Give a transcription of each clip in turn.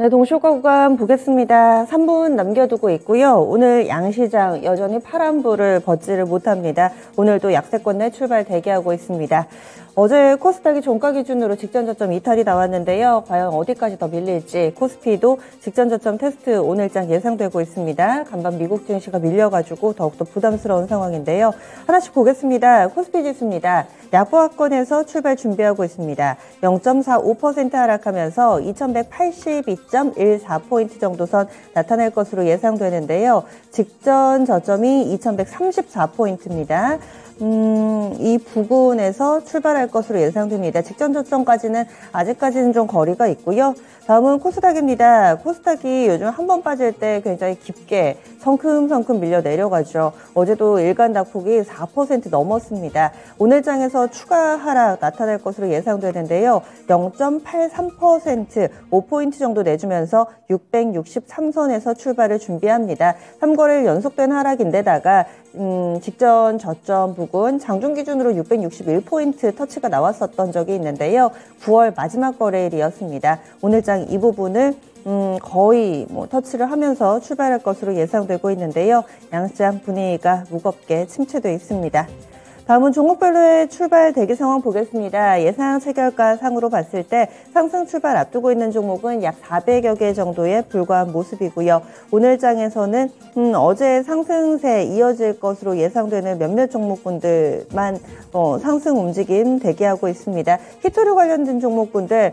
네, 동시효과 구간 보겠습니다. 3분 남겨두고 있고요. 오늘 양시장 여전히 파란불을 벗지를 못합니다. 오늘도 약세권 내 출발 대기하고 있습니다. 어제 코스닥이 종가 기준으로 직전 저점 이탈이 나왔는데요. 과연 어디까지 더 밀릴지 코스피도 직전 저점 테스트 오늘장 예상되고 있습니다. 간밤 미국 증시가 밀려가지고 더욱더 부담스러운 상황인데요. 하나씩 보겠습니다. 코스피 지수입니다. 약보합권에서 출발 준비하고 있습니다. 0.45% 하락하면서 2182.14포인트 정도 선 나타날 것으로 예상되는데요. 직전 저점이 2134포인트입니다. 이 부근에서 출발할 것으로 예상됩니다. 직전 저점까지는 아직까지는 좀 거리가 있고요. 다음은 코스닥입니다. 코스닥이 요즘 한 번 빠질 때 굉장히 깊게 성큼성큼 밀려 내려가죠. 어제도 일간 낙폭이 4% 넘었습니다. 오늘 장에서 추가 하락 나타날 것으로 예상되는데요. 0.83%, 5포인트 정도 내주면서 663선에서 출발을 준비합니다. 3거래일 연속된 하락인데다가 직전 저점 부근 장중 기준으로 661포인트 터치가 나왔었던 적이 있는데요. 9월 마지막 거래일이었습니다. 오늘 장 이 부분을 거의 터치를 하면서 출발할 것으로 예상되고 있는데요. 양시장 분위기가 무겁게 침체되어 있습니다. 다음은 종목별로의 출발 대기 상황 보겠습니다. 예상 체결가 상으로 봤을 때 상승 출발 앞두고 있는 종목은 약 400여 개 정도에 불과한 모습이고요. 오늘 장에서는 어제 상승세 이어질 것으로 예상되는 몇몇 종목군들만 상승 움직임 대기하고 있습니다. 히토류 관련된 종목군들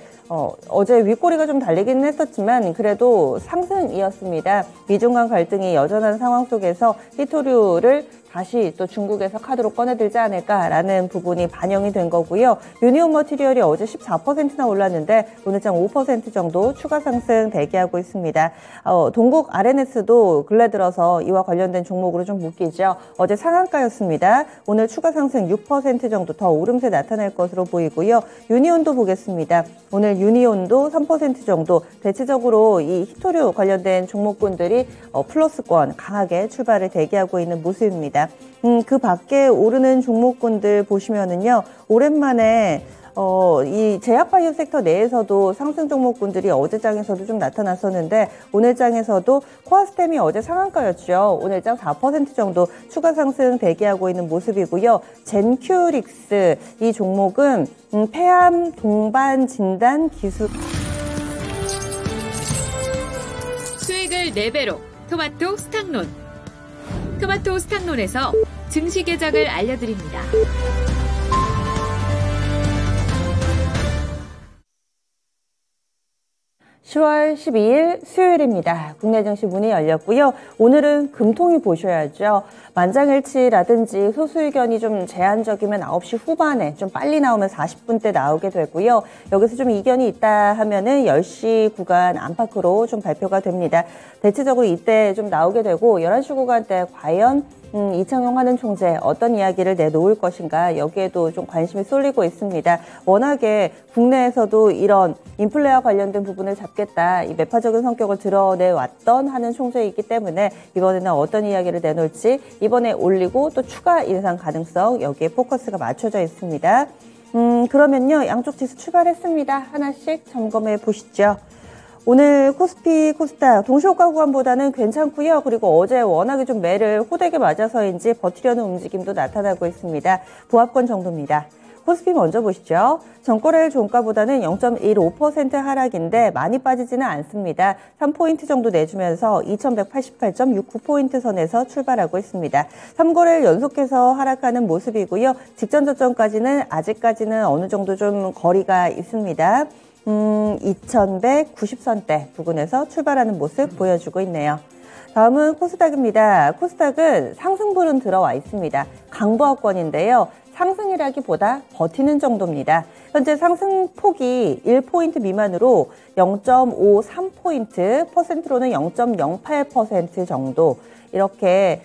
어제 윗꼬리가 좀 달리기는 했었지만 그래도 상승이었습니다. 미중 간 갈등이 여전한 상황 속에서 히토류를 다시 또 중국에서 카드로 꺼내들지 않을까라는 부분이 반영이 된 거고요. 유니온 머티리얼이 어제 14%나 올랐는데 오늘장 5% 정도 추가 상승 대기하고 있습니다. 동국 RNS도 근래 들어서 이와 관련된 종목으로 좀 묶이죠. 어제 상한가였습니다. 오늘 추가 상승 6% 정도 더 오름세 나타날 것으로 보이고요. 유니온도 보겠습니다. 오늘 유니온도 3% 정도 대체적으로 이 히토류 관련된 종목군들이 플러스권 강하게 출발을 대기하고 있는 모습입니다. 그 밖에 오르는 종목군들 보시면은요, 오랜만에 이 제약바이오 섹터 내에서도 상승 종목군들이 어제 장에서도 좀 나타났었는데 오늘 장에서도 코아스템이 어제 상한가였죠. 오늘 장 4% 정도 추가 상승 대기하고 있는 모습이고요. 젠큐릭스 이 종목은 폐암 동반 진단 기술 수익을 4배로 토마토 스탁론. 토마토 스탁론에서 증시 계작을 알려드립니다. (10월 12일) 수요일입니다. 국내 증시 문이 열렸고요. 오늘은 금통이 보셔야죠. 만장일치라든지 소수 의견이 좀 제한적이면 9시 후반에 좀 빨리 나오면 40분대 나오게 되고요. 여기서 좀 이견이 있다 하면은 10시 구간 안팎으로 좀 발표가 됩니다. 대체적으로 이때 좀 나오게 되고 11시 구간대 과연 이창용 하는 총재 어떤 이야기를 내놓을 것인가 여기에도 좀 관심이 쏠리고 있습니다. 워낙에 국내에서도 이런 인플레와 관련된 부분을 잡겠다 이 매파적인 성격을 드러내왔던 하는 총재이기 때문에 이번에는 어떤 이야기를 내놓을지 이번에 올리고 또 추가 인상 가능성 여기에 포커스가 맞춰져 있습니다. 그러면요 양쪽 지수 출발했습니다. 하나씩 점검해 보시죠. 오늘 코스피, 코스닥 동시효과 구간보다는 괜찮고요. 그리고 어제 워낙에 좀 매를 호되게 맞아서인지 버티려는 움직임도 나타나고 있습니다. 보합권 정도입니다. 코스피 먼저 보시죠. 전거래일 종가보다는 0.15% 하락인데 많이 빠지지는 않습니다. 3포인트 정도 내주면서 2188.69포인트 선에서 출발하고 있습니다. 3거래일 연속해서 하락하는 모습이고요. 직전 저점까지는 아직까지는 어느 정도 좀 거리가 있습니다. 2190선대 부근에서 출발하는 모습 보여주고 있네요. 다음은 코스닥입니다. 코스닥은 상승불은 들어와 있습니다. 강보합권인데요. 상승이라기보다 버티는 정도입니다. 현재 상승폭이 1포인트 미만으로 0.53포인트, 퍼센트로는 0.08% 정도 이렇게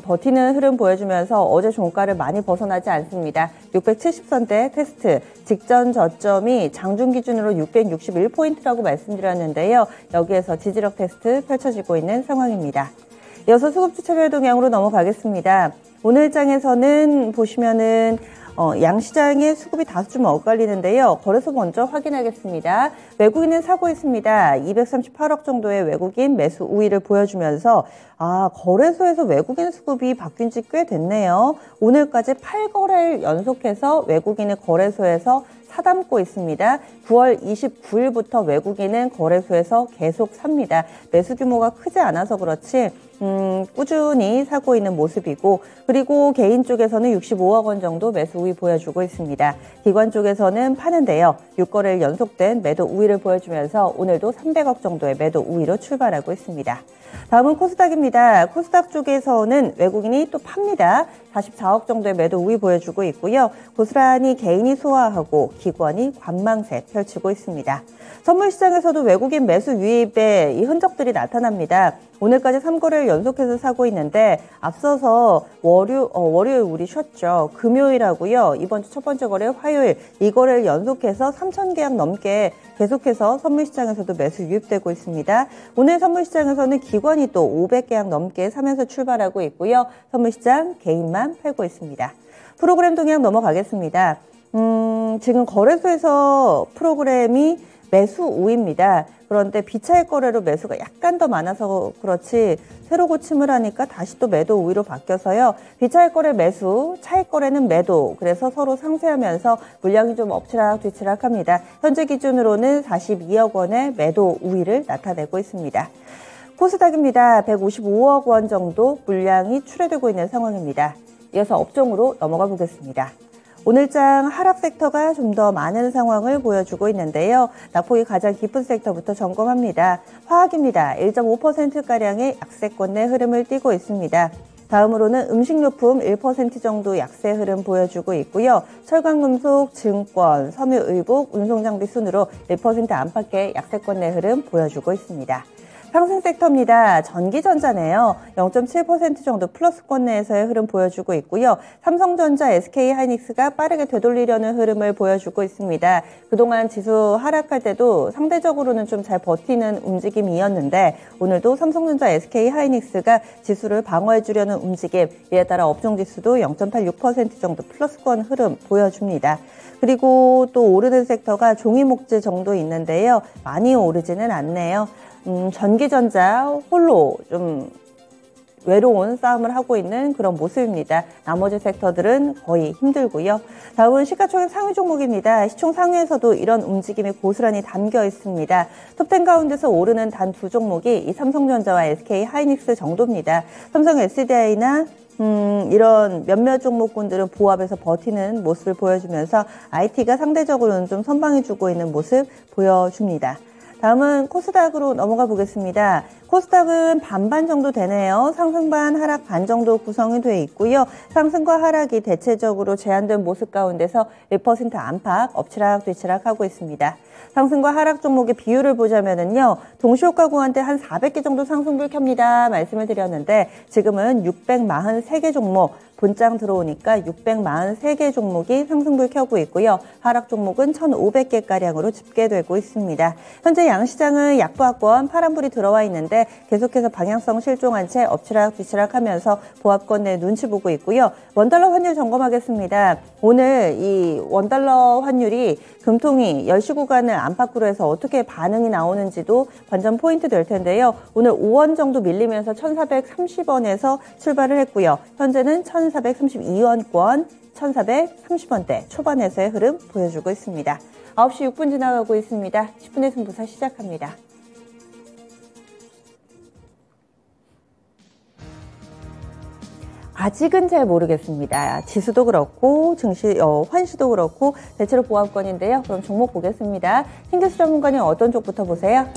버티는 흐름 보여주면서 어제 종가를 많이 벗어나지 않습니다. 670선대 테스트, 직전 저점이 장중 기준으로 661포인트라고 말씀드렸는데요. 여기에서 지지력 테스트 펼쳐지고 있는 상황입니다. 이어서 수급주 차별 동향으로 넘어가겠습니다. 오늘 장에서는 보시면은 양시장의 수급이 다소 좀 엇갈리는데요. 거래소 먼저 확인하겠습니다. 외국인은 사고 있습니다. 238억 정도의 외국인 매수 우위를 보여주면서 거래소에서 외국인 수급이 바뀐 지 꽤 됐네요. 오늘까지 8거래일 연속해서 외국인을 거래소에서 사담고 있습니다. 9월 29일부터 외국인은 거래소에서 계속 삽니다. 매수 규모가 크지 않아서 그렇지 꾸준히 사고 있는 모습이고, 그리고 개인 쪽에서는 65억 원 정도 매수 우위 보여주고 있습니다. 기관 쪽에서는 파는데요. 6거래일 연속된 매도 우위를 보여주면서 오늘도 300억 정도의 매도 우위로 출발하고 있습니다. 다음은 코스닥입니다. 코스닥 쪽에서는 외국인이 또 팝니다. 44억 정도의 매도 우위 보여주고 있고요. 고스란히 개인이 소화하고 기관이 관망세 펼치고 있습니다. 선물시장에서도 외국인 매수 유입의 이 흔적들이 나타납니다. 오늘까지 3거래일 연속해서 사고 있는데, 앞서서 월요일 우리 쉬었죠. 금요일하고요. 이번 주 첫 번째 거래 화요일, 이 거래일 연속해서 3,000계약 넘게 계속해서 선물시장에서도 매수 유입되고 있습니다. 오늘 선물시장에서는 기관이 또 500계약 넘게 사면서 출발하고 있고요. 선물시장 개인만 팔고 있습니다. 프로그램 동향 넘어가겠습니다. 지금 거래소에서 프로그램이 매수 우위입니다. 그런데 비차익 거래로 매수가 약간 더 많아서 그렇지 새로 고침을 하니까 다시 또 매도 우위로 바뀌어서요. 비차익 거래 매수, 차익 거래는 매도. 그래서 서로 상쇄하면서 물량이 좀 엎치락 뒤치락 합니다. 현재 기준으로는 42억 원의 매도 우위를 나타내고 있습니다. 코스닥입니다. 155억 원 정도 물량이 출회되고 있는 상황입니다. 이어서 업종으로 넘어가 보겠습니다. 오늘장 하락 섹터가 좀 더 많은 상황을 보여주고 있는데요. 낙폭이 가장 깊은 섹터부터 점검합니다. 화학입니다. 1.5%가량의 약세권 내 흐름을 띠고 있습니다. 다음으로는 음식료품 1% 정도 약세 흐름 보여주고 있고요. 철강금속, 증권, 섬유의복, 운송장비 순으로 1% 안팎의 약세권 내 흐름 보여주고 있습니다. 상승 섹터입니다. 전기전자네요. 0.7% 정도 플러스권 내에서의 흐름 보여주고 있고요. 삼성전자, SK하이닉스가 빠르게 되돌리려는 흐름을 보여주고 있습니다. 그동안 지수 하락할 때도 상대적으로는 좀 잘 버티는 움직임이었는데, 오늘도 삼성전자, SK하이닉스가 지수를 방어해주려는 움직임, 이에 따라 업종지수도 0.86% 정도 플러스권 흐름 보여줍니다. 그리고 또 오르는 섹터가 종이목재 정도 있는데요. 많이 오르지는 않네요. 전기전자 홀로 좀 외로운 싸움을 하고 있는 그런 모습입니다. 나머지 섹터들은 거의 힘들고요. 다음은 시가총액 상위 종목입니다. 시총 상위에서도 이런 움직임이 고스란히 담겨 있습니다. 톱10 가운데서 오르는 단 두 종목이 이 삼성전자와 SK하이닉스 정도입니다. 삼성 SDI나 이런 몇몇 종목군들은 보합에서 버티는 모습을 보여주면서 IT가 상대적으로는 좀 선방해주고 있는 모습 보여줍니다. 다음은 코스닥으로 넘어가 보겠습니다. 코스닥은 반반 정도 되네요. 상승 반, 하락 반 정도 구성이 되어 있고요. 상승과 하락이 대체적으로 제한된 모습 가운데서 1% 안팎, 엎치락 뒤치락 하고 있습니다. 상승과 하락 종목의 비율을 보자면은요, 동시효과 구간 때 한 400개 정도 상승불 켭니다 말씀을 드렸는데, 지금은 643개 종목, 본장 들어오니까 643개 종목이 상승불 켜고 있고요. 하락 종목은 1,500개가량으로 집계되고 있습니다. 현재 양시장은 약보합권 파란불이 들어와 있는데 계속해서 방향성 실종한 채 엎치락 뒤치락 하면서 보합권 내 눈치 보고 있고요. 원달러 환율 점검하겠습니다. 오늘 이 원달러 환율이 금통위 10시 구간을 안팎으로 해서 어떻게 반응이 나오는지도 관전 포인트 될 텐데요. 오늘 5원 정도 밀리면서 1,430원에서 출발을 했고요. 현재는 1,432원권, 1,430원대 초반에서의 흐름 보여주고 있습니다. 9시 6분 지나가고 있습니다. 10분의 승부사 시작합니다. 아직은 잘 모르겠습니다. 지수도 그렇고 증시, 환시도 그렇고 대체로 보합권인데요. 그럼 종목 보겠습니다. 신규수 전문가님 어떤 쪽부터 보세요?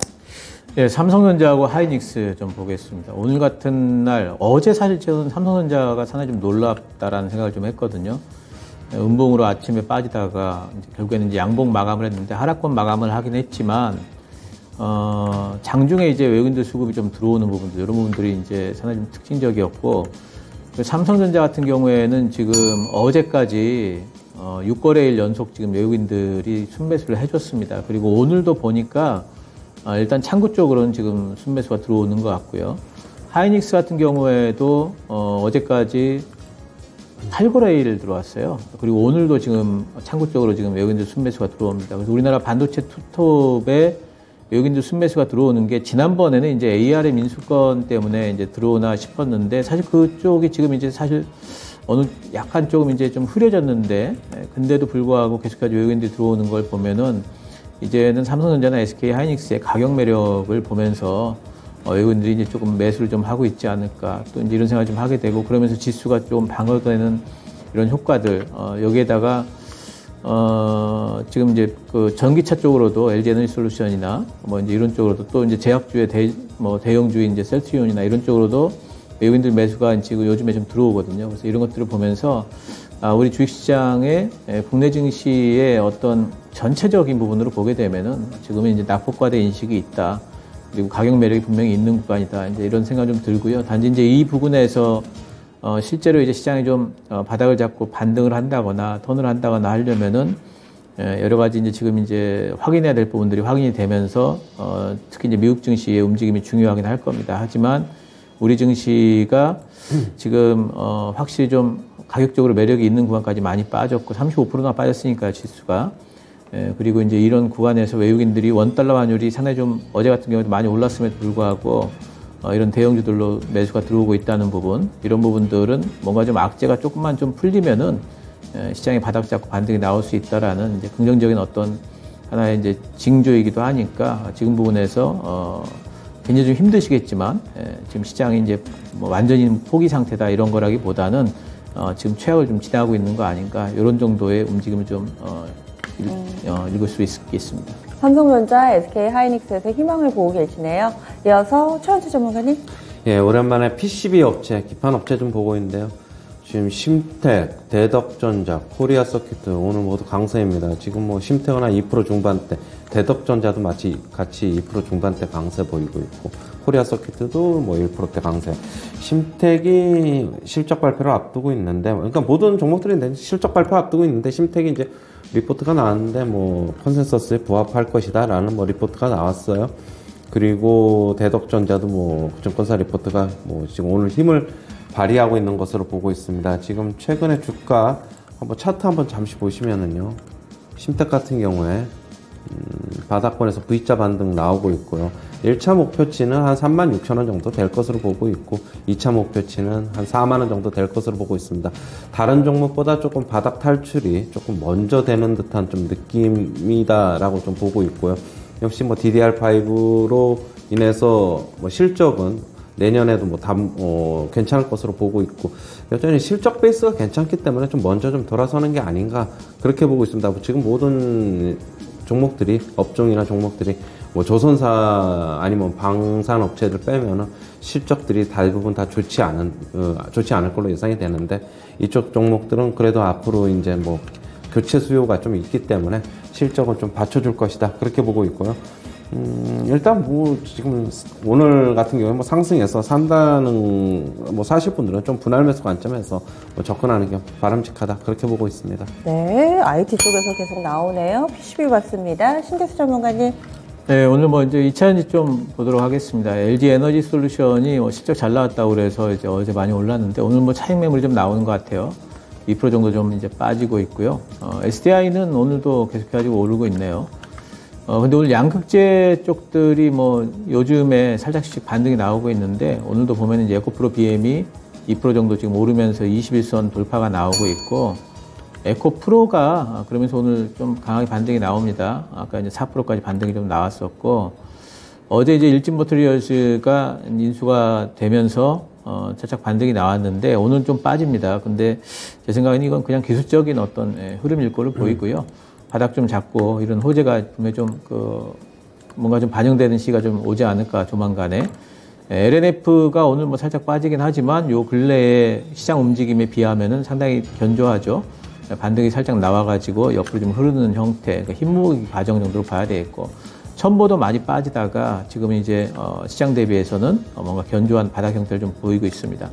네, 삼성전자하고 하이닉스 좀 보겠습니다. 오늘 같은 날, 어제 사실 저는 삼성전자가 상당히 좀 놀랍다라는 생각을 좀 했거든요. 음봉으로 아침에 빠지다가 이제 결국에는 이제 양봉 마감을 했는데 하락권 마감을 하긴 했지만, 장중에 이제 외국인들 수급이 좀 들어오는 부분들, 이런 부분들이 이제 상당히 좀 특징적이었고, 삼성전자 같은 경우에는 지금 어제까지 6거래일 연속 지금 외국인들이 순매수를 해줬습니다. 그리고 오늘도 보니까 일단 창구 쪽으로는 지금 순매수가 들어오는 것 같고요. 하이닉스 같은 경우에도 어제까지 8거래일 들어왔어요. 그리고 오늘도 지금 창구 쪽으로 지금 외국인들 순매수가 들어옵니다. 그래서 우리나라 반도체 투톱에 외국인들 순매수가 들어오는 게 지난번에는 이제 ARM 인수권 때문에 이제 들어오나 싶었는데 사실 그쪽이 지금 이제 사실 어느 약간 조금 이제 좀 흐려졌는데 근데도 불구하고 계속해서 외국인들이 들어오는 걸 보면은 이제는 삼성전자나 SK 하이닉스의 가격 매력을 보면서 외국인들이 이제 조금 매수를 좀 하고 있지 않을까 또 이제 이런 생각을 좀 하게 되고 그러면서 지수가 좀 방어되는 이런 효과들 여기에다가 지금 이제 그 전기차 쪽으로도 LG 에너지 솔루션이나 뭐 이제 이런 쪽으로도 또 이제 제약주의 대형주인 이제 셀트리온이나 이런 쪽으로도 외국인들 매수가 지금 요즘에 좀 들어오거든요. 그래서 이런 것들을 보면서 우리 주식시장의 국내 증시의 어떤 전체적인 부분으로 보게 되면은 지금은 이제 낙폭과대 인식이 있다. 그리고 가격 매력이 분명히 있는 구간이다. 이제 이런 생각 좀 들고요. 단지 이제 이 부분에서 실제로 이제 시장이 좀 바닥을 잡고 반등을 한다거나 턴을 한다거나 하려면은 여러 가지 이제 지금 이제 확인해야 될 부분들이 확인이 되면서 특히 이제 미국 증시의 움직임이 중요하긴 할 겁니다. 하지만 우리 증시가 지금 확실히 좀 가격적으로 매력이 있는 구간까지 많이 빠졌고 35%나 빠졌으니까 지수가 그리고 이제 이런 구간에서 외국인들이 원달러 환율이 상당히 좀 어제 같은 경우도 많이 올랐음에도 불구하고 이런 대형주들로 매수가 들어오고 있다는 부분 이런 부분들은 뭔가 좀 악재가 조금만 좀 풀리면은 시장이 바닥 잡고 반등이 나올 수 있다라는 이제 긍정적인 어떤 하나의 이제 징조이기도 하니까 지금 부분에서 굉장히 좀 힘드시겠지만 지금 시장이 이제 뭐 완전히 포기 상태다 이런 거라기보다는 지금 최악을 좀 지나고 있는 거 아닌가 이런 정도의 움직임을 좀 읽을 수 있겠습니다. 삼성전자, SK 하이닉스에서 희망을 보고 계시네요. 이어서 최현수 전문가님. 예, 오랜만에 PCB 업체, 기판 업체 좀 보고 있는데요. 지금 심텍, 대덕전자, 코리아서큐트 오늘 모두 강세입니다. 지금 뭐 심텍은 한 2% 중반대, 대덕전자도 마치 같이 2% 중반대 강세 보이고 있고 코리아서큐트도 뭐 1%대 강세. 심텍이 실적 발표를 앞두고 있는데, 그러니까 모든 종목들이 실적 발표 앞두고 있는데 심텍이 이제 리포트가 나왔는데 뭐 컨센서스에 부합할 것이다라는 뭐 리포트가 나왔어요. 그리고 대덕전자도 뭐 증권사 리포트가 뭐 지금 오늘 힘을 발휘하고 있는 것으로 보고 있습니다. 지금 최근에 주가 한번 차트 한번 잠시 보시면은요. 심텍 같은 경우에 바닥권에서 V자 반등 나오고 있고요. 1차 목표치는 한 36,000원 정도 될 것으로 보고 있고 2차 목표치는 한 4만원 정도 될 것으로 보고 있습니다. 다른 종목보다 조금 바닥 탈출이 조금 먼저 되는 듯한 좀 느낌이다라고 좀 보고 있고요. 역시 뭐 DDR5로 인해서 뭐 실적은 내년에도 뭐 괜찮을 것으로 보고 있고 여전히 실적 베이스가 괜찮기 때문에 좀 먼저 좀 돌아서는 게 아닌가 그렇게 보고 있습니다. 지금 모든 종목들이 업종이나 종목들이 뭐 조선사 아니면 방산업체들 빼면은 실적들이 대부분 다 좋지 않을 걸로 예상이 되는데 이쪽 종목들은 그래도 앞으로 이제 뭐 교체 수요가 좀 있기 때문에 실적은 좀 받쳐줄 것이다 그렇게 보고 있고요. 일단 뭐 지금 오늘 같은 경우에 뭐 상승해서 산다는 뭐 사실 분들은 좀 분할 매수 관점에서 뭐 접근하는 게 바람직하다 그렇게 보고 있습니다. 네, IT 쪽에서 계속 나오네요. PCB 봤습니다. 신대수 전문가님. 네, 오늘 뭐 이제 2차전지 좀 보도록 하겠습니다. LG 에너지 솔루션이 뭐 실적 잘 나왔다고 그래서 이제 어제 많이 올랐는데 오늘 뭐 차익 매물이 좀 나오는 것 같아요. 2% 정도 좀 이제 빠지고 있고요. SDI는 오늘도 계속해가지고 오르고 있네요. 근데 오늘 양극재 쪽들이 뭐 요즘에 살짝씩 반등이 나오고 있는데 오늘도 보면 이제 에코프로 BM이 2% 정도 지금 오르면서 21선 돌파가 나오고 있고 에코프로가 그러면서 오늘 좀 강하게 반등이 나옵니다. 아까 이제 4%까지 반등이 좀 나왔었고 어제 이제 일진모터리얼스가 인수가 되면서 살짝 반등이 나왔는데 오늘 좀 빠집니다. 근데 제 생각에는 이건 그냥 기술적인 어떤 흐름일 걸로 보이고요. 바닥 좀 잡고 이런 호재가 분명히 좀 뭔가 좀 반영되는 시기가 좀 오지 않을까 조만간에. LNF가 오늘 뭐 살짝 빠지긴 하지만 요 근래의 시장 움직임에 비하면은 상당히 견조하죠. 반등이 살짝 나와가지고 옆으로 좀 흐르는 형태, 그러니까 힘모으기 과정 정도로 봐야 되겠고. 첨보도 많이 빠지다가 지금 이제 시장 대비해서는 뭔가 견조한 바닥 형태를 좀 보이고 있습니다.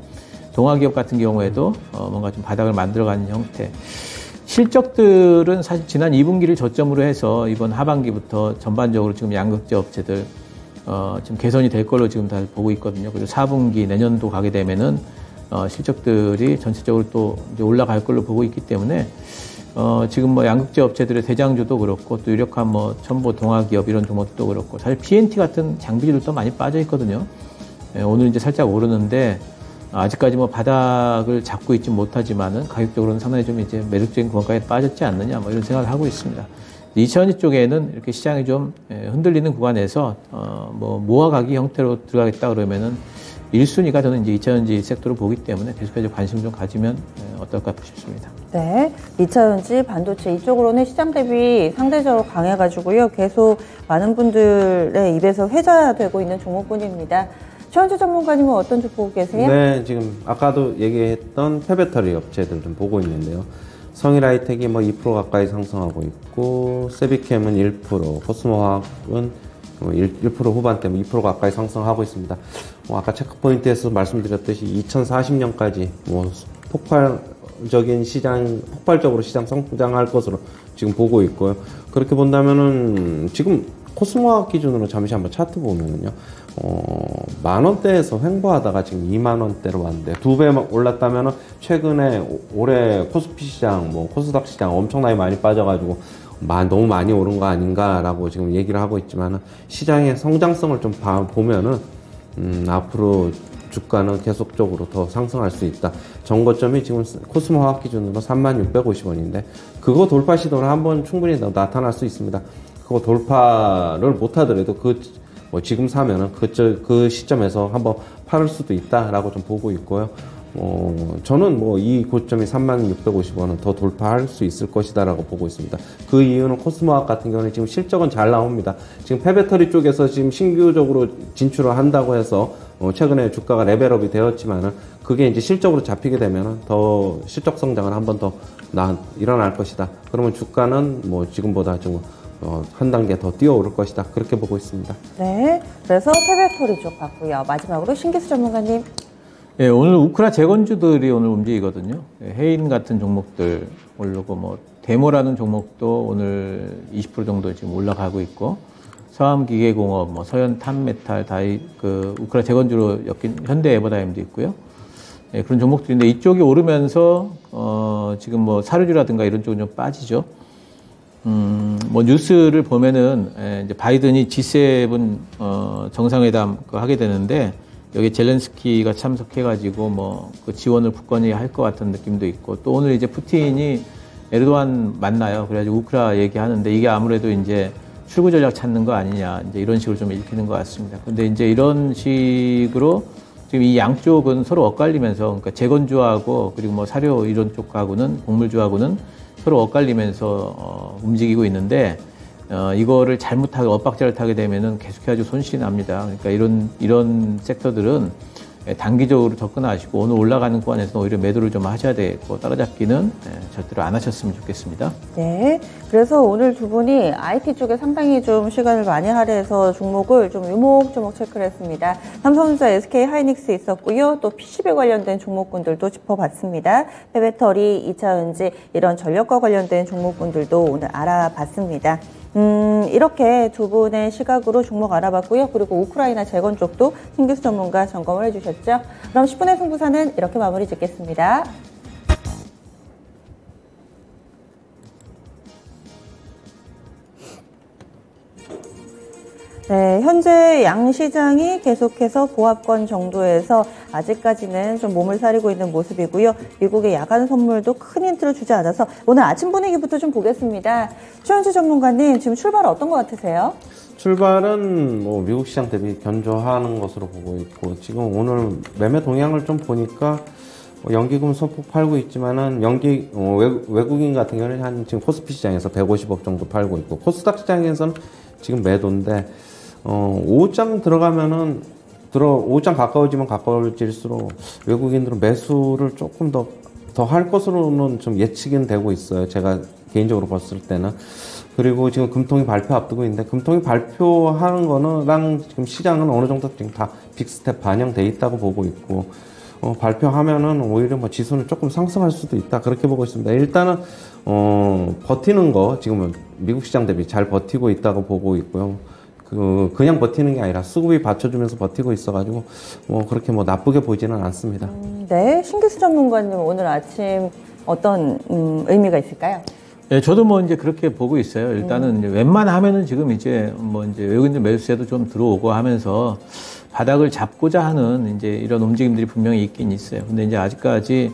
동아기업 같은 경우에도 뭔가 좀 바닥을 만들어가는 형태. 실적들은 사실 지난 2분기를 저점으로 해서 이번 하반기부터 전반적으로 지금 양극재 지금 개선이 될 걸로 지금 다 보고 있거든요. 그리고 4분기 내년도 가게 되면은 실적들이 전체적으로 또 이제 올라갈 걸로 보고 있기 때문에 지금 뭐 양극재 업체들의 대장주도 그렇고 또 유력한 뭐 첨보 동화기업 이런 종목도 그렇고 사실 PNT 같은 장비들도 많이 빠져 있거든요. 오늘 이제 살짝 오르는데 아직까지 뭐 바닥을 잡고 있지 못하지만은 가격적으로는 상당히 좀 이제 매력적인 구간까지 빠졌지 않느냐 뭐 이런 생각을 하고 있습니다. 이차전지 쪽에는 이렇게 시장이 좀 흔들리는 구간에서 뭐 모아가기 형태로 들어가겠다 그러면은 1순위가 저는 이제 이차전지 섹터로 보기 때문에 계속해서 관심 좀 가지면 어떨까 싶습니다. 네, 이차전지, 반도체 이쪽으로는 시장 대비 상대적으로 강해가지고요. 계속 많은 분들의 입에서 회자되고 있는 종목군입니다. 최원주 전문가님은 어떤 쪽 보고 계세요? 네, 지금 아까도 얘기했던 폐배터리 업체들 좀 보고 있는데요. 성일하이텍이 뭐 2% 가까이 상승하고 있고, 세비캠은 1%, 코스모화학은 1% 후반대 2% 가까이 상승하고 있습니다. 아까 체크포인트에서 말씀드렸듯이 2040년까지 뭐 폭발적으로 시장 성장할 것으로 지금 보고 있고요. 그렇게 본다면은 지금 코스모화학 기준으로 잠시 한번 차트 보면은요, 10,000원대에서 횡보하다가 지금 20,000원대로 왔는데 2배 올랐다면은 최근에 올해 코스피 시장, 뭐 코스닥 시장 엄청나게 많이 빠져가지고 너무 많이 오른 거 아닌가라고 지금 얘기를 하고 있지만은 시장의 성장성을 좀 보면은 앞으로 주가는 계속적으로 더 상승할 수 있다. 정거점이 지금 코스모 화학 기준으로 3650원인데 그거 돌파 시도를 한번 충분히 나타날 수 있습니다. 그거 돌파를 못하더라도 지금 사면은 그 시점에서 한번 팔을 수도 있다라고 좀 보고 있고요. 저는 이 고점이 3650원은 더 돌파할 수 있을 것이다라고 보고 있습니다. 그 이유는 코스모학 같은 경우는 지금 실적은 잘 나옵니다. 지금 폐배터리 쪽에서 지금 신규적으로 진출을 한다고 해서 최근에 주가가 레벨업이 되었지만은 그게 이제 실적으로 잡히게 되면은 더 실적 성장을 한 번 더 일어날 것이다. 그러면 주가는 지금보다 좀 한 단계 더 뛰어오를 것이다. 그렇게 보고 있습니다. 네, 그래서 폐배터리 쪽 봤고요. 마지막으로 신기수 전문가님. 예, 오늘 우크라 재건주들이 오늘 움직이거든요. 해인 같은 종목들 오르고 데모라는 종목도 오늘 20% 정도 지금 올라가고 있고, 서암기계공업, 서현 탄메탈, 우크라 재건주로 엮인 현대 에버다임도 있고요. 예, 그런 종목들인데 이쪽이 오르면서 지금 사료주라든가 이런 쪽은 좀 빠지죠. 뉴스를 보면은 이제 바이든이 G7 정상회담 하게 되는데. 여기 젤렌스키가 참석해가지고 그 지원을 굳건히 할 것 같은 느낌도 있고, 또 오늘 이제 푸틴이 에르도안 만나요. 그래가지고 우크라 얘기하는데 이게 아무래도 이제 출구 전략 찾는 거 아니냐, 이제 이런 식으로 좀 읽히는 것 같습니다. 근데 이제 이런 식으로 지금 이 양쪽은 서로 엇갈리면서, 그러니까 재건주하고 그리고 사료 이런 쪽하고는, 곡물주하고는 서로 엇갈리면서 움직이고 있는데, 이거를 잘못하게 엇박자를 타게 되면은 계속해가지고 손실이 납니다. 그러니까 이런 섹터들은 단기적으로 접근하시고 오늘 올라가는 구간에서는 오히려 매도를 좀 하셔야 되고, 따라잡기는 절대로 안 하셨으면 좋겠습니다. 네. 그래서 오늘 두 분이 IT 쪽에 상당히 좀 시간을 많이 할애해서 종목을 좀 유목조목 체크를 했습니다. 삼성전자, SK 하이닉스 있었고요. 또 PCB 관련된 종목군들도 짚어봤습니다. 폐배터리, 2차전지 이런 전력과 관련된 종목군들도 오늘 알아봤습니다. 이렇게 두 분의 시각으로 종목 알아봤고요. 그리고 우크라이나 재건 쪽도 신기수 전문가 점검을 해주셨죠. 그럼 10분의 승부사는 이렇게 마무리 짓겠습니다. 네, 현재 양시장이 계속해서 보합권 정도에서 아직까지는 좀 몸을 사리고 있는 모습이고요. 미국의 야간 선물도 큰 힌트를 주지 않아서 오늘 아침 분위기부터 좀 보겠습니다. 최원주 전문가님, 지금 출발 어떤 것 같으세요? 출발은 미국 시장 대비 견조하는 것으로 보고 있고, 지금 오늘 매매 동향을 좀 보니까 연기금 소폭 팔고 있지만은 외국인 같은 경우는 지금 코스피 시장에서 150억 정도 팔고 있고, 코스닥 시장에서는 지금 매도인데, 5장 들어가면은, 5장 가까워지면 가까워질수록 외국인들은 매수를 조금 더 할 것으로는 좀 예측은 되고 있어요. 제가 개인적으로 봤을 때는. 그리고 지금 금통위 발표 앞두고 있는데, 금통위 발표하는 거는 지금 시장은 어느 정도 지금 다 빅스텝 반영돼 있다고 보고 있고, 발표하면은 오히려 지수는 조금 상승할 수도 있다. 그렇게 보고 있습니다. 일단은, 버티는 거, 지금은 미국 시장 대비 잘 버티고 있다고 보고 있고요. 그냥 버티는 게 아니라 수급이 받쳐주면서 버티고 있어가지고 뭐 그렇게 뭐 나쁘게 보지는 않습니다. 네, 신기수 전문가님 오늘 아침 어떤 의미가 있을까요? 예, 저도 뭐 이제 그렇게 보고 있어요. 일단은 이제 웬만하면은 지금 이제 뭐 이제 외국인들 매수세도 좀 들어오고 하면서 바닥을 잡고자 하는 이제 이런 움직임들이 분명히 있긴 있어요. 근데 이제 아직까지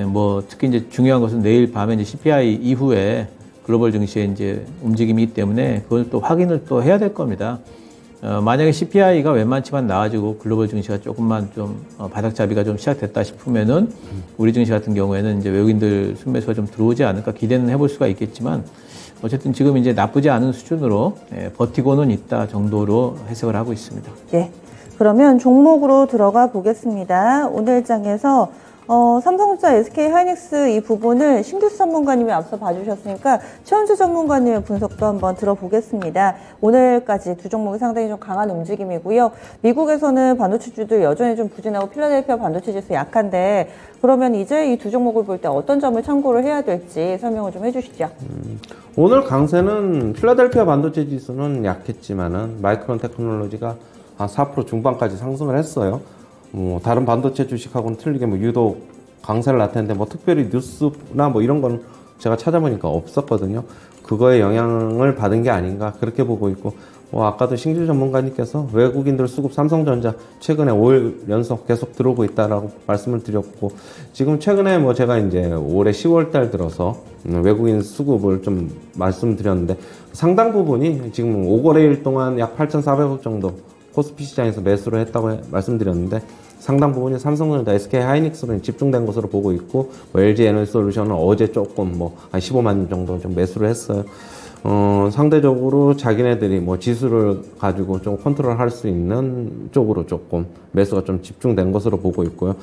뭐 특히 이제 중요한 것은 내일 밤에 이제 CPI 이후에 글로벌 증시의 이제 움직임이기 때문에 그걸 또 확인을 또 해야 될 겁니다. 만약에 CPI가 웬만치만 나아지고 글로벌 증시가 조금만 좀 바닥잡이가 좀 시작됐다 싶으면은 우리 증시 같은 경우에는 이제 외국인들 순매수가 좀 들어오지 않을까 기대는 해볼 수가 있겠지만 어쨌든 지금 이제 나쁘지 않은 수준으로 버티고는 있다 정도로 해석을 하고 있습니다. 예. 그러면 종목으로 들어가 보겠습니다. 오늘 장에서 삼성전자, SK하이닉스 이 부분을 신규수 전문가님이 앞서 봐주셨으니까 최원주 전문가님의 분석도 한번 들어보겠습니다. 오늘까지 두 종목이 상당히 좀 강한 움직임이고요. 미국에서는 반도체주들 여전히 좀 부진하고 필라델피아 반도체 지수 약한데 그러면 이제 이 두 종목을 볼 때 어떤 점을 참고를 해야 될지 설명을 좀 해주시죠. 오늘 강세는 필라델피아 반도체 지수는 약했지만은 마이크론 테크놀로지가 한 4% 중반까지 상승을 했어요. 다른 반도체 주식하고는 틀리게 뭐 유독 강세를 나타냈는데 뭐 특별히 뉴스나 뭐 이런 건 제가 찾아보니까 없었거든요. 그거에 영향을 받은 게 아닌가 그렇게 보고 있고 아까도 신규 전문가님께서 외국인들 수급 삼성전자 최근에 5일 연속 계속 들어오고 있다라고 말씀을 드렸고 지금 최근에 뭐 제가 이제 올해 10월 달 들어서 외국인 수급을 좀 말씀드렸는데 상당 부분이 지금 5거래일 동안 약 8,400억 정도 코스피 시장에서 매수를 했다고 말씀드렸는데 상당 부분이 삼성전자, SK하이닉스로 집중된 것으로 보고 있고 LG에너지솔루션은 어제 조금 뭐 한 15만 정도 좀 매수를 했어요. 상대적으로 자기네들이 뭐 지수를 가지고 좀 컨트롤할 수 있는 쪽으로 조금 매수가 좀 집중된 것으로 보고 있고요.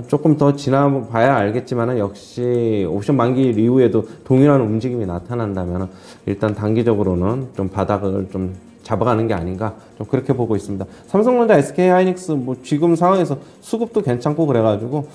조금 더 지나봐야 알겠지만은 역시 옵션 만기 이후에도 동일한 움직임이 나타난다면 일단 단기적으로는 좀 바닥을 좀 잡아가는 게 아닌가 좀 그렇게 보고 있습니다. 삼성전자, SK하이닉스 뭐 지금 상황에서 수급도 괜찮고 그래가지고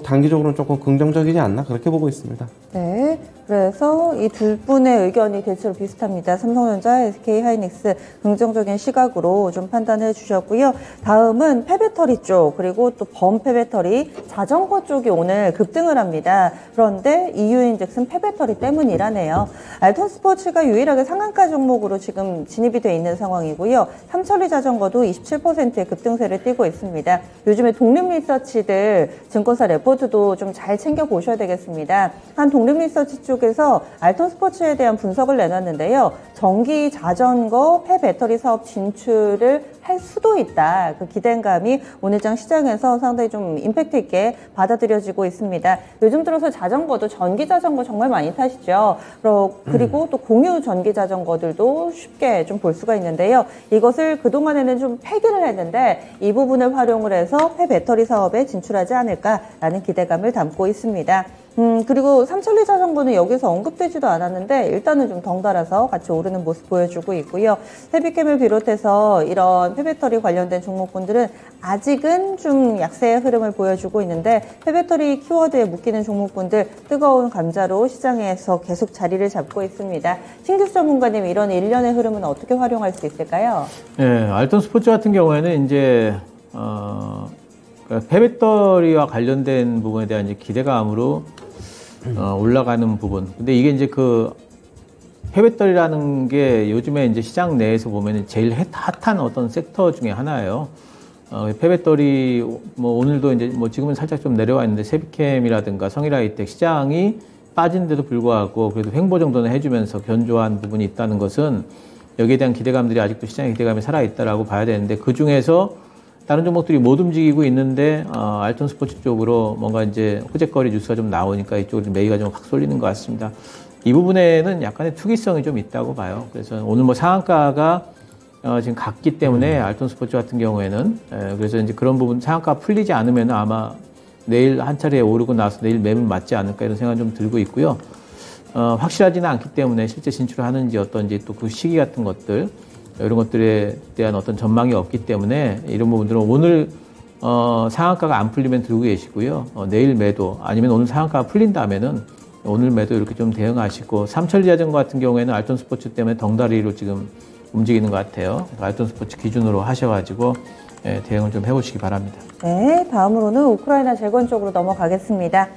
단기적으로는 조금 긍정적이지 않나 그렇게 보고 있습니다. 네, 그래서 이 두 분의 의견이 대체로 비슷합니다. 삼성전자, SK하이닉스 긍정적인 시각으로 좀 판단해 주셨고요. 다음은 폐배터리 쪽 그리고 또 범폐배터리 자전거 쪽이 오늘 급등을 합니다. 그런데 이유인즉슨 폐배터리 때문이라네요. 알톤스포츠가 유일하게 상한가 종목으로 지금 진입이 돼 있는 상황이고요. 삼천리 자전거도 27%의 급등세를 띠고 있습니다. 요즘에 독립리서치들 증권사 레포트도 좀 잘 챙겨보셔야 되겠습니다. 한 독립리서치 쪽에서 알톤스포츠에 대한 분석을 내놨는데요. 전기 자전거 폐배터리 사업 진출을 할 수도 있다. 그 기대감이 오늘장 시장에서 상당히 좀 임팩트 있게 받아들여지고 있습니다. 요즘 들어서 자전거도 전기 자전거 정말 많이 타시죠. 그리고 또 공유 전기 자전거들도 쉽게 좀 볼 수가 있는데요. 이것을 그동안에는 좀 폐기를 했는데 이 부분을 활용을 해서 폐배터리 사업에 진출하지 않을까라는 기대감을 담고 있습니다. 그리고 삼천리 자전거는 여기서 언급되지도 않았는데 일단은 좀 덩달아서 같이 오르는 모습 보여주고 있고요. 헤비캠을 비롯해서 이런 폐배터리 관련된 종목군들은 아직은 좀 약세의 흐름을 보여주고 있는데 폐배터리 키워드에 묶이는 종목군들 뜨거운 감자로 시장에서 계속 자리를 잡고 있습니다. 신규수 전문가님 이런 일련의 흐름은 어떻게 활용할 수 있을까요? 네, 알톤 스포츠 같은 경우에는 이제 폐배터리와 관련된 부분에 대한 이제 기대감으로 올라가는 부분. 근데 이게 이제 그 폐배터리라는 게 요즘에 이제 시장 내에서 보면은 제일 핫한 어떤 섹터 중에 하나예요. 폐배터리 뭐 오늘도 이제 뭐 지금은 살짝 좀 내려와 있는데 세비캠이라든가 성일하이텍 시장이 빠진데도 불구하고 그래도 횡보 정도는 해주면서 견조한 부분이 있다는 것은 여기에 대한 기대감들이 아직도 시장의 기대감이 살아있다라고 봐야 되는데 그 중에서 다른 종목들이 못 움직이고 있는데 알톤 스포츠 쪽으로 뭔가 이제 호재거리 뉴스가 좀 나오니까 이쪽으로 매기가 좀 확 쏠리는 것 같습니다. 이 부분에는 약간의 투기성이 좀 있다고 봐요. 그래서 오늘 뭐 상한가가 지금 갔기 때문에 알톤 스포츠 같은 경우에는 그래서 이제 그런 부분 상한가 풀리지 않으면 아마 내일 한 차례 오르고 나서 내일 매물 맞지 않을까 이런 생각이 좀 들고 있고요. 확실하지는 않기 때문에 실제 진출을 하는지 어떤지 또 그 시기 같은 것들 이런 것들에 대한 어떤 전망이 없기 때문에 이런 부분들은 오늘 상한가가 안 풀리면 들고 계시고요. 내일 매도 아니면 오늘 상한가가 풀린다면은 오늘 매도 이렇게 좀 대응하시고 삼천리 자전거 같은 경우에는 알톤 스포츠 때문에 덩다리로 지금 움직이는 것 같아요. 알톤 스포츠 기준으로 하셔가지고 대응을 좀 해보시기 바랍니다. 네, 다음으로는 우크라이나 재건 쪽으로 넘어가겠습니다.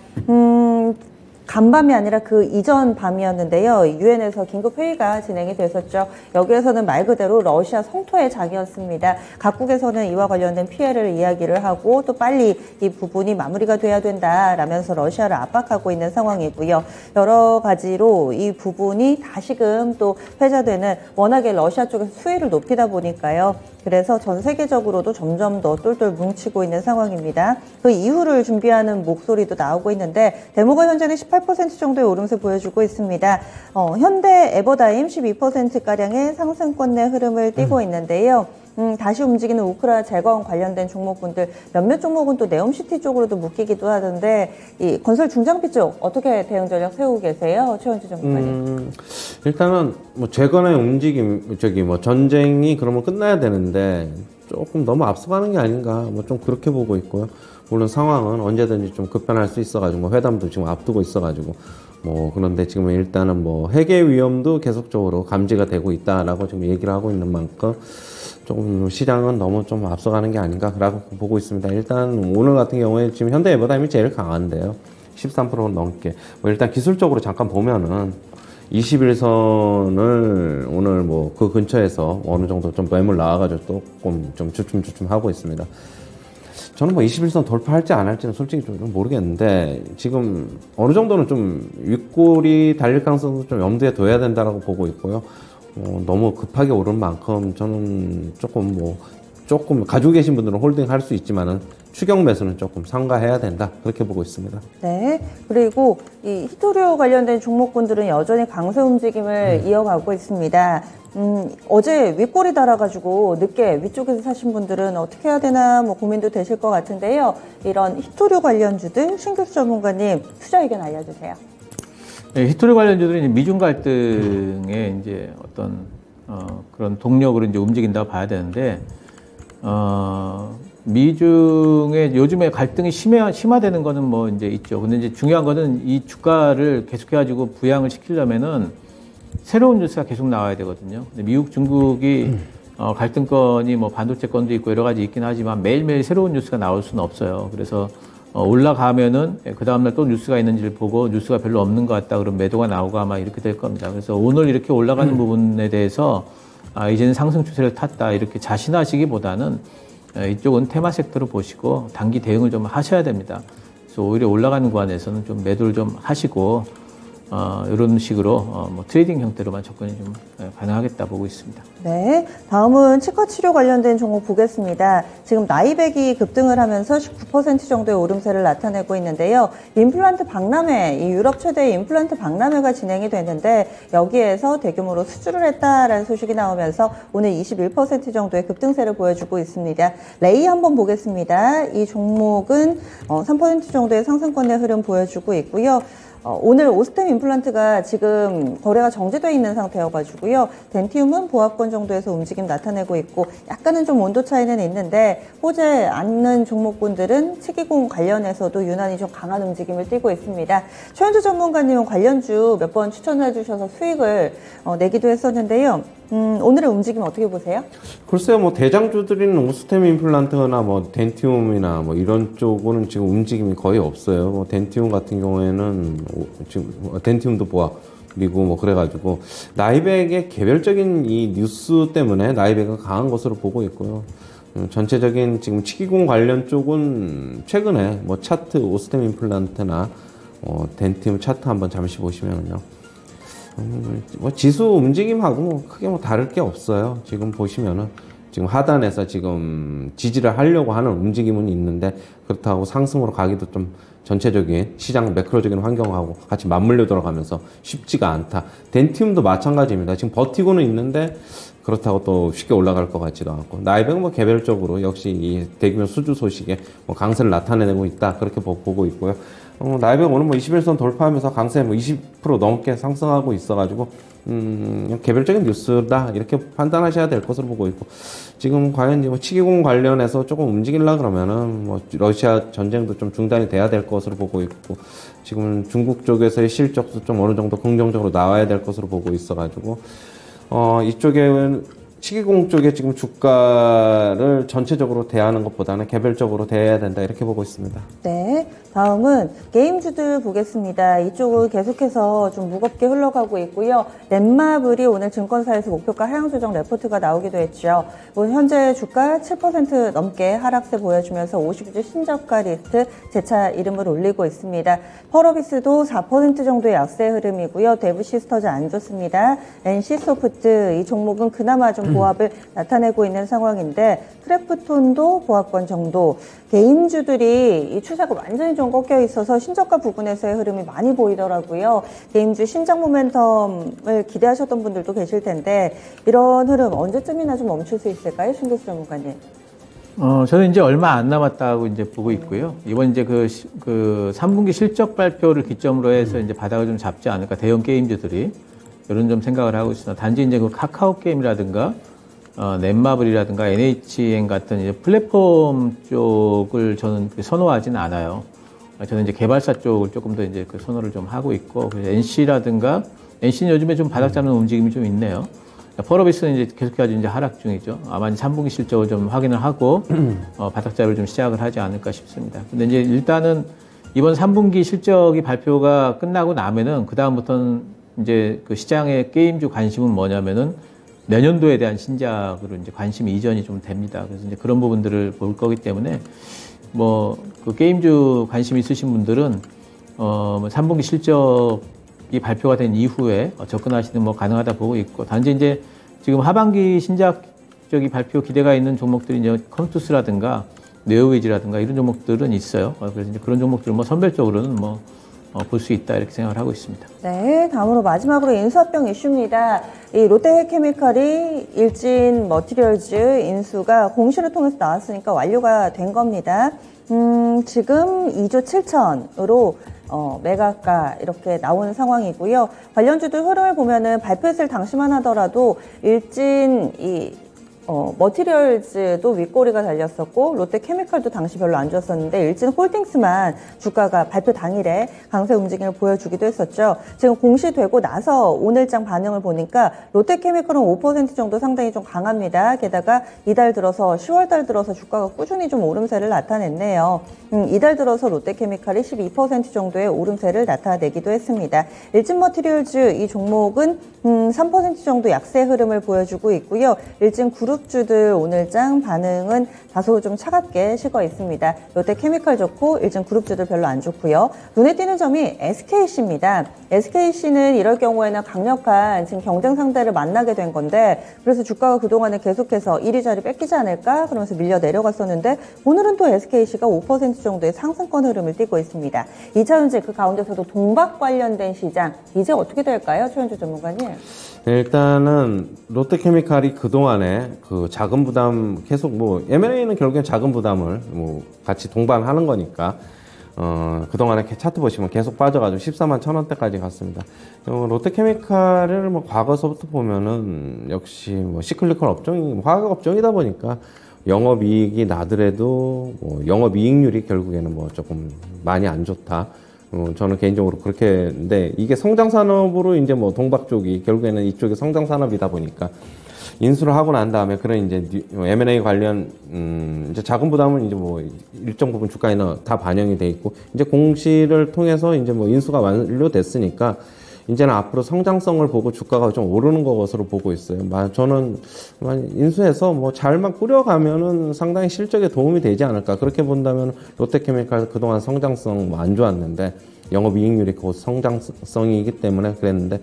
간밤이 아니라 그 이전 밤이었는데요. 유엔에서 긴급 회의가 진행이 됐었죠. 여기에서는 말 그대로 러시아 성토의 장이었습니다. 각국에서는 이와 관련된 피해를 이야기를 하고 또 빨리 이 부분이 마무리가 돼야 된다라면서 러시아를 압박하고 있는 상황이고요. 여러 가지로 이 부분이 다시금 또 회자되는, 워낙에 러시아 쪽에서 수위를 높이다 보니까요. 그래서 전 세계적으로도 점점 더 똘똘 뭉치고 있는 상황입니다. 그 이후를 준비하는 목소리도 나오고 있는데 데모가 현재는 18% 정도의 오름세 보여주고 있습니다. 현대 에버다임 12%가량의 상승권의 흐름을 띠고 있는데요. 다시 움직이는 우크라이나 재건 관련된 종목군들 몇몇 종목은 또 네옴시티 쪽으로도 묶이기도 하던데 이 건설 중장비 쪽 어떻게 대응 전략 세우고 계세요, 최원주 전문가님? 일단은 뭐 재건의 움직임, 뭐 전쟁이 그러면 끝나야 되는데 조금 너무 앞서가는 게 아닌가, 뭐 좀 그렇게 보고 있고요. 물론 상황은 언제든지 좀 급변할 수 있어가지고 뭐 회담도 지금 앞두고 있어가지고 뭐 그런데 지금 일단은 뭐 핵의 위험도 계속적으로 감지가 되고 있다라고 지금 얘기를 하고 있는 만큼 조금 시장은 너무 좀 앞서가는 게 아닌가라고 보고 있습니다. 일단 오늘 같은 경우에 지금 현대 에버다임이 제일 강한데요. 13% 넘게. 뭐 일단 기술적으로 잠깐 보면은 21선을 오늘 뭐 그 근처에서 어느 정도 좀 매물 나와가지고 조금 좀 주춤주춤 하고 있습니다. 저는 뭐 21선 돌파할지 안 할지는 솔직히 좀 모르겠는데 지금 어느 정도는 좀 윗골이 달릴 가능성도 좀 염두에 둬야 된다라고 보고 있고요. 너무 급하게 오른 만큼 저는 조금 가지고 계신 분들은 홀딩 할 수 있지만은 추격 매수는 조금 삼가해야 된다, 그렇게 보고 있습니다. 네. 그리고 이 히토류 관련된 종목군들은 여전히 강세 움직임을 이어가고 있습니다. 어제 윗골이 달아가지고 늦게 위쪽에서 사신 분들은 어떻게 해야 되나 뭐 고민도 되실 것 같은데요. 이런 히토류 관련주들 신규수 전문가님 투자 의견 알려주세요. 네, 히토류 관련주들이 미중 갈등의 이제 어떤 그런 동력으로 이제 움직인다고 봐야 되는데 미중의 요즘에 갈등이 심화되는 거는 뭐 이제 있죠. 근데 이제 중요한 거는 이 주가를 계속해가지고 부양을 시키려면은 새로운 뉴스가 계속 나와야 되거든요. 근데 미국, 중국이 갈등권이 뭐 반도체권도 있고 여러 가지 있긴 하지만 매일매일 새로운 뉴스가 나올 수는 없어요. 그래서 올라가면은 그 다음날 또 뉴스가 있는지를 보고 뉴스가 별로 없는 것 같다 그러면 매도가 나오고 아마 이렇게 될 겁니다. 그래서 오늘 이렇게 올라가는 부분에 대해서 이제는 상승 추세를 탔다 이렇게 자신하시기보다는 이쪽은 테마 섹터로 보시고 단기 대응을 좀 하셔야 됩니다. 그래서 오히려 올라가는 구간에서는 좀 매도를 좀 하시고 이런 식으로 뭐 트레이딩 형태로만 접근이 좀 가능하겠다 보고 있습니다. 네, 다음은 치과 치료 관련된 종목 보겠습니다. 지금 나이백이 급등을 하면서 19% 정도의 오름세를 나타내고 있는데요. 임플란트 박람회, 이 유럽 최대의 임플란트 박람회가 진행이 됐는데 여기에서 대규모로 수주를 했다라는 소식이 나오면서 오늘 21% 정도의 급등세를 보여주고 있습니다. 레이 한번 보겠습니다. 이 종목은 3% 정도의 상승권의 흐름 보여주고 있고요. 오늘 오스템 임플란트가 지금 거래가 정지되어 있는 상태여가지고요. 덴티움은 보합권 정도에서 움직임 나타내고 있고 약간은 좀 온도 차이는 있는데 호재 않는 종목군들은 치기공 관련해서도 유난히 좀 강한 움직임을 띠고 있습니다. 최현주 전문가님은 관련주 몇 번 추천해 주셔서 수익을 내기도 했었는데요. 오늘의 움직임 어떻게 보세요? 글쎄요, 뭐 대장주들인 오스템 임플란트나 뭐 덴티움이나 뭐 이런 쪽은 지금 움직임이 거의 없어요. 뭐 덴티움 같은 경우에는 지금 덴티움도 보합이고 뭐 그래가지고 나이백의 개별적인 이 뉴스 때문에 나이백은 강한 것으로 보고 있고요. 전체적인 지금 치기공 관련 쪽은 최근에 뭐 차트 오스템 임플란트나 덴티움 차트 한번 잠시 보시면요. 뭐 지수 움직임하고 뭐 크게 뭐 다를 게 없어요. 지금 보시면은 지금 하단에서 지금 지지를 하려고 하는 움직임은 있는데 그렇다고 상승으로 가기도 좀 전체적인 시장 매크로적인 환경하고 같이 맞물려 들어가면서 쉽지가 않다. 덴티움도 마찬가지입니다. 지금 버티고는 있는데 그렇다고 또 쉽게 올라갈 것 같지도 않고 나이백은 뭐 개별적으로 역시 이 대규모 수주 소식에 뭐 강세를 나타내고 있다 그렇게 보고 있고요. 나이백 오늘 뭐 21선 돌파하면서 강세 뭐 20% 넘게 상승하고 있어가지고 개별적인 뉴스다 이렇게 판단하셔야 될 것으로 보고 있고 지금 과연 뭐 치기공 관련해서 조금 움직이려 그러면은 뭐 러시아 전쟁도 좀 중단이 돼야 될 것으로 보고 있고 지금 중국 쪽에서의 실적도 좀 어느 정도 긍정적으로 나와야 될 것으로 보고 있어가지고 이쪽에는 시기공 쪽에 지금 주가를 전체적으로 대하는 것보다는 개별적으로 대해야 된다 이렇게 보고 있습니다. 네, 다음은 게임주들 보겠습니다. 이쪽은 계속해서 좀 무겁게 흘러가고 있고요. 넷마블이 오늘 증권사에서 목표가 하향 조정 레포트가 나오기도 했죠. 현재 주가 7% 넘게 하락세 보여주면서 50주 신저가 리스트 재차 이름을 올리고 있습니다. 펄어비스도 4% 정도의 약세 흐름이고요. 대부시스터즈 안 좋습니다. NC소프트 이 종목은 그나마 좀 보합을 나타내고 있는 상황인데 크래프톤도 보합권 정도. 게임주들이 이 추세가 완전히 좀 꺾여 있어서 신저가 부분에서의 흐름이 많이 보이더라고요. 게임주 신작 모멘텀을 기대하셨던 분들도 계실 텐데 이런 흐름 언제쯤이나 좀 멈출 수 있을까요, 신교수 전문가님? 저는 이제 얼마 안 남았다고 이제 보고 있고요. 이번 이제 그 3분기 실적 발표를 기점으로 해서 이제 바닥을 좀 잡지 않을까, 대형 게임주들이. 이런 좀 생각을 하고 있습니다. 단지 이제 그 카카오 게임이라든가, 넷마블이라든가, NHN 같은 이제 플랫폼 쪽을 저는 선호하지는 않아요. 저는 이제 개발사 쪽을 조금 더 이제 그 선호를 좀 하고 있고, 그래서 NC라든가, NC는 요즘에 좀 바닥 잡는 움직임이 좀 있네요. 펄어비스는 이제 계속해서 이제 하락 중이죠. 아마 이제 3분기 실적을 좀 확인을 하고, 바닥잡이를 좀 시작을 하지 않을까 싶습니다. 근데 이제 일단은 이번 3분기 실적이 발표가 끝나고 나면은, 그다음부터는 이제 그 시장의 게임주 관심은 뭐냐면은 내년도에 대한 신작으로 이제 관심이 이전이 좀 됩니다. 그래서 이제 그런 부분들을 볼 거기 때문에 뭐 그 게임주 관심 있으신 분들은 3분기 실적이 발표가 된 이후에 접근하시는 뭐 가능하다 보고 있고, 단지 이제 지금 하반기 신작적인 발표 기대가 있는 종목들이 이제 컴투스라든가 네오위즈라든가 이런 종목들은 있어요. 그래서 이제 그런 종목들 뭐 선별적으로는 뭐 볼 수 있다 이렇게 생각을 하고 있습니다. 네, 다음으로 마지막으로 인수합병 이슈입니다. 이 롯데케미칼이 일진 머티리얼즈 인수가 공시를 통해서 나왔으니까 완료가 된 겁니다. 지금 2조 7천으로 매각가 이렇게 나오는 상황이고요. 관련주들 흐름을 보면은 발표했을 당시만 하더라도 일진 머티리얼즈도 윗꼬리가 달렸었고 롯데케미칼도 당시 별로 안 좋았었는데 일진 홀딩스만 주가가 발표 당일에 강세 움직임을 보여주기도 했었죠. 지금 공시되고 나서 오늘장 반응을 보니까 롯데케미칼은 5% 정도 상당히 좀 강합니다. 게다가 이달 들어서 10월달 들어서 주가가 꾸준히 좀 오름세를 나타냈네요. 이달 들어서 롯데케미칼이 12% 정도의 오름세를 나타내기도 했습니다. 일진 머티리얼즈 이 종목은 3% 정도 약세 흐름을 보여주고 있고요. 일진 그룹주들 오늘장 반응은 다소 좀 차갑게 식어 있습니다. 롯데케미칼 좋고 일진 그룹주들 별로 안 좋고요. 눈에 띄는 점이 SKC입니다. SKC는 이럴 경우에는 강력한 지금 경쟁 상대를 만나게 된 건데 그래서 주가가 그동안에 계속해서 1위 자리 뺏기지 않을까 그러면서 밀려 내려갔었는데 오늘은 또 SKC가 5% 정도의 상승권 흐름을 띠고 있습니다. 2차전지 그 가운데서도 동박 관련된 시장 이제 어떻게 될까요? 최현주 전문가님. 네, 일단은 롯데케미칼이 그동안에 그 자금 부담 계속 뭐 M&A는 결국엔 자금 부담을 뭐 같이 동반하는 거니까 그동안에 차트 보시면 계속 빠져가지고 14만 1,000원대까지 갔습니다. 롯데케미칼을 뭐 과거서부터 보면은 역시 뭐 시클리컬 업종이 화학 업종이다 보니까 영업이익이 나더라도 뭐 영업이익률이 결국에는 뭐 조금 많이 안 좋다. 저는 개인적으로 그렇게 했는데 이게 성장산업으로 이제 뭐 동박 쪽이 결국에는 이쪽이 성장산업이다 보니까 인수를 하고 난 다음에 그런 이제 M&A 관련 이제 자금 부담은 이제 뭐 일정 부분 주가에는 다 반영이 돼 있고 이제 공시를 통해서 이제 뭐 인수가 완료됐으니까 이제는 앞으로 성장성을 보고 주가가 좀 오르는 것으로 보고 있어요. 저는 인수해서 뭐 잘만 꾸려가면은 상당히 실적에 도움이 되지 않을까. 그렇게 본다면 롯데케미칼 그동안 성장성 뭐 안 좋았는데 영업이익률이 곧 성장성이기 때문에 그랬는데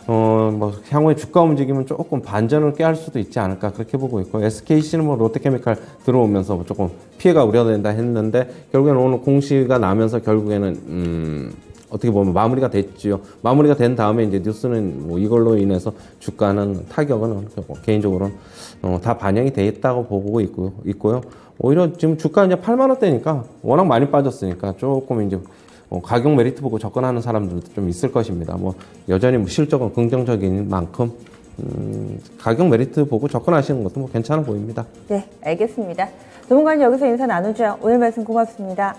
뭐 향후에 주가 움직임은 조금 반전을 꾀할 수도 있지 않을까 그렇게 보고 있고 SKC는 뭐 롯데케미칼 들어오면서 조금 피해가 우려된다 했는데 결국에는 오늘 공시가 나면서 결국에는 어떻게 보면 마무리가 됐지요. 마무리가 된 다음에 이제 뉴스는 뭐 이걸로 인해서 주가는 타격은 개인적으로는 다 반영이 돼 있다고 보고 있고요. 오히려 지금 주가 이제 8만 원대니까 워낙 많이 빠졌으니까 조금 이제 가격 메리트 보고 접근하는 사람들도 좀 있을 것입니다. 뭐 여전히 뭐 실적은 긍정적인 만큼 가격 메리트 보고 접근하시는 것도 뭐 괜찮아 보입니다. 네, 알겠습니다. 전문가님 여기서 인사 나누죠. 오늘 말씀 고맙습니다.